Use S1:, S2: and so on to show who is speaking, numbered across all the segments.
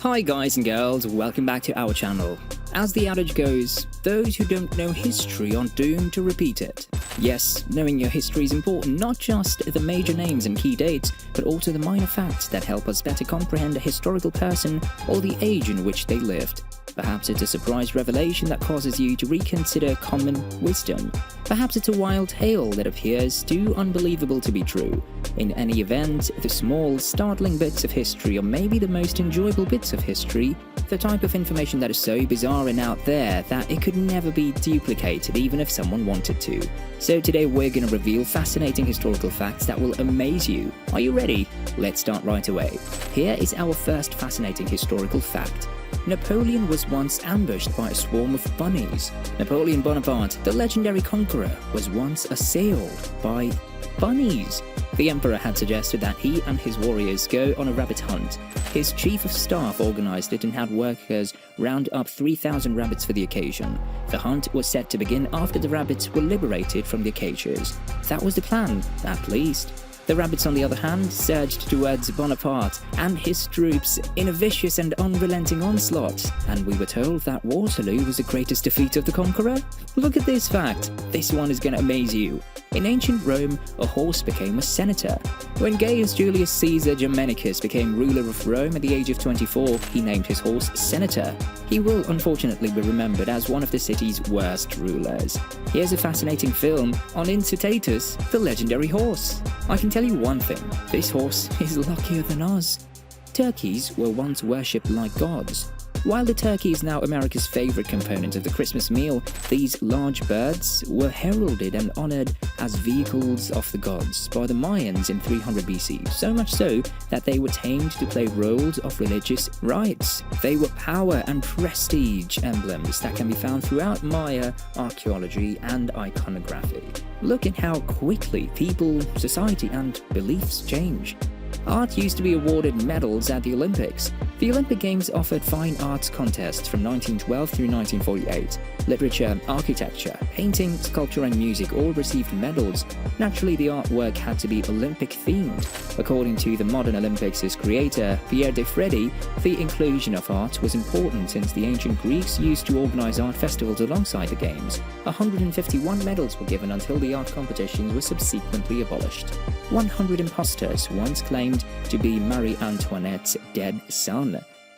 S1: Hi guys and girls, welcome back to our channel. As the adage goes, those who don't know history are doomed to repeat it. Yes, knowing your history is important, not just the major names and key dates, but also the minor facts that help us better comprehend a historical person or the age in which they lived. Perhaps it's a surprise revelation that causes you to reconsider common wisdom. Perhaps it's a wild tale that appears too unbelievable to be true. In any event, the small, startling bits of history, or maybe the most enjoyable bits of history, the type of information that is so bizarre and out there that it could never be duplicated even if someone wanted to. So today we're going to reveal fascinating historical facts that will amaze you. Are you ready? Let's start right away. Here is our first fascinating historical fact. Napoleon was once ambushed by a swarm of bunnies. Napoleon Bonaparte, the legendary conqueror, was once assailed by bunnies. The emperor had suggested that he and his warriors go on a rabbit hunt. His chief of staff organized it and had workers round up 3,000 rabbits for the occasion. The hunt was set to begin after the rabbits were liberated from the cages. That was the plan, at least. The rabbits, on the other hand, surged towards Bonaparte and his troops in a vicious and unrelenting onslaught, and we were told that Waterloo was the greatest defeat of the conqueror? Look at this fact. This one is going to amaze you. In ancient Rome, a horse became a senator. When Gaius Julius Caesar Germanicus became ruler of Rome at the age of 24, he named his horse Senator. He will unfortunately be remembered as one of the city's worst rulers. Here's a fascinating film on Incitatus, the legendary horse. I can tell you one thing, this horse is luckier than us. Turkeys were once worshipped like gods. While the turkey is now America's favorite component of the Christmas meal, these large birds were heralded and honored as vehicles of the gods by the Mayans in 300 BC, so much so that they were tamed to play roles of religious rites. They were power and prestige emblems that can be found throughout Maya archaeology and iconography. Look at how quickly people, society, and beliefs change. Art used to be awarded medals at the Olympics. The Olympic Games offered fine arts contests from 1912 through 1948. Literature, architecture, painting, sculpture and music all received medals. Naturally, the artwork had to be Olympic-themed. According to the modern Olympics' creator, Pierre de Freddy, the inclusion of art was important since the ancient Greeks used to organize art festivals alongside the Games. 151 medals were given until the art competitions were subsequently abolished. 100 impostors once claimed to be Marie Antoinette's dead son.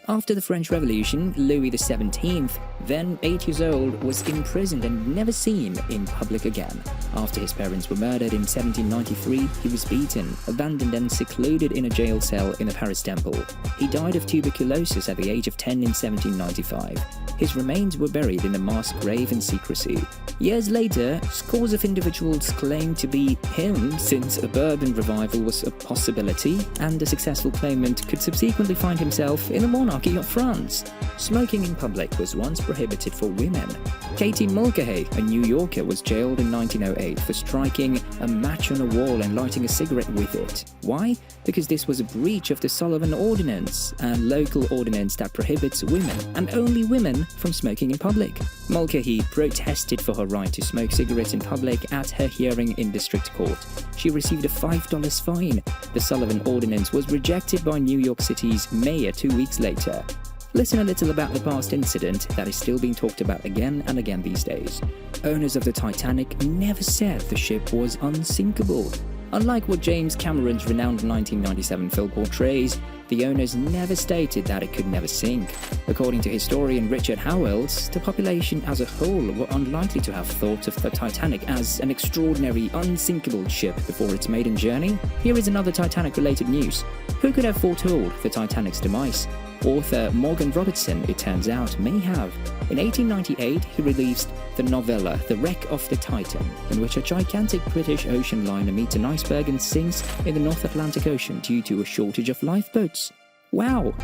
S1: After the French Revolution, Louis XVII, then 8 years old, was imprisoned and never seen in public again. After his parents were murdered in 1793, he was beaten, abandoned and secluded in a jail cell in the Paris Temple. He died of tuberculosis at the age of 10 in 1795. His remains were buried in a mass grave in secrecy. Years later, scores of individuals claimed to be him since a bourbon revival was a possibility, and a successful claimant could subsequently find himself in the monarchy of France. Smoking in public was once prohibited for women. Katie Mulcahy, a New Yorker, was jailed in 1908 for striking a match on a wall and lighting a cigarette with it. Why? Because this was a breach of the Sullivan Ordinance, a local ordinance that prohibits women, and only women, from smoking in public. Mulcahy protested for her right to smoke cigarettes in public at her hearing in district court. She received a $5 fine. The Sullivan Ordinance was rejected by New York City's mayor 2 weeks later. Listen a little about the past incident that is still being talked about again and again these days. Owners of the Titanic never said the ship was unsinkable. Unlike what James Cameron's renowned 1997 film portrays, the owners never stated that it could never sink. According to historian Richard Howells, the population as a whole were unlikely to have thought of the Titanic as an extraordinary, unsinkable ship before its maiden journey. Here is another Titanic-related news. Who could have foretold the Titanic's demise? Author Morgan Robertson, it turns out, may have. In 1898, he released the novella The Wreck of the Titan, in which a gigantic British ocean liner meets an iceberg and sinks in the North Atlantic Ocean due to a shortage of lifeboats. Wow!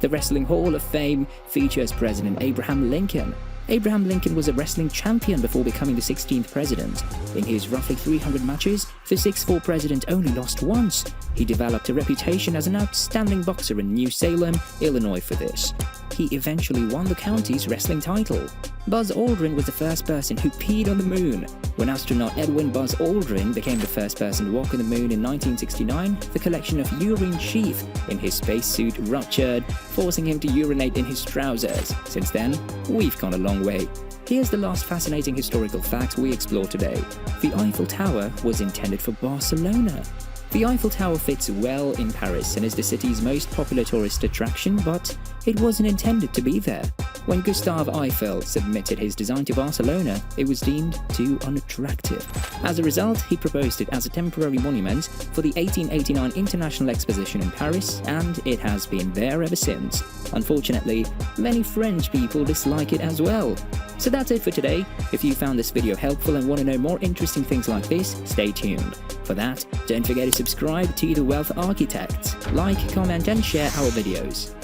S1: The Wrestling Hall of Fame features President Abraham Lincoln. Abraham Lincoln was a wrestling champion before becoming the 16th president. In his roughly 300 matches, the 6'4" president only lost once. He developed a reputation as an outstanding boxer in New Salem, Illinois for this. he eventually won the county's wrestling title. Buzz Aldrin was the first person who peed on the moon. When astronaut Edwin Buzz Aldrin became the first person to walk on the moon in 1969, the collection of urine sheath in his spacesuit ruptured, forcing him to urinate in his trousers. Since then, we've gone a long way. Here's the last fascinating historical fact we explore today. The Eiffel Tower was intended for Barcelona. The Eiffel Tower fits well in Paris and is the city's most popular tourist attraction, but it wasn't intended to be there. When Gustave Eiffel submitted his design to Barcelona, it was deemed too unattractive. As a result, he proposed it as a temporary monument for the 1889 International Exposition in Paris, and it has been there ever since. Unfortunately, many French people dislike it as well. So that's it for today. If you found this video helpful and want to know more interesting things like this, stay tuned. For that, don't forget to subscribe to The Wealth Architects. Like, comment and share our videos.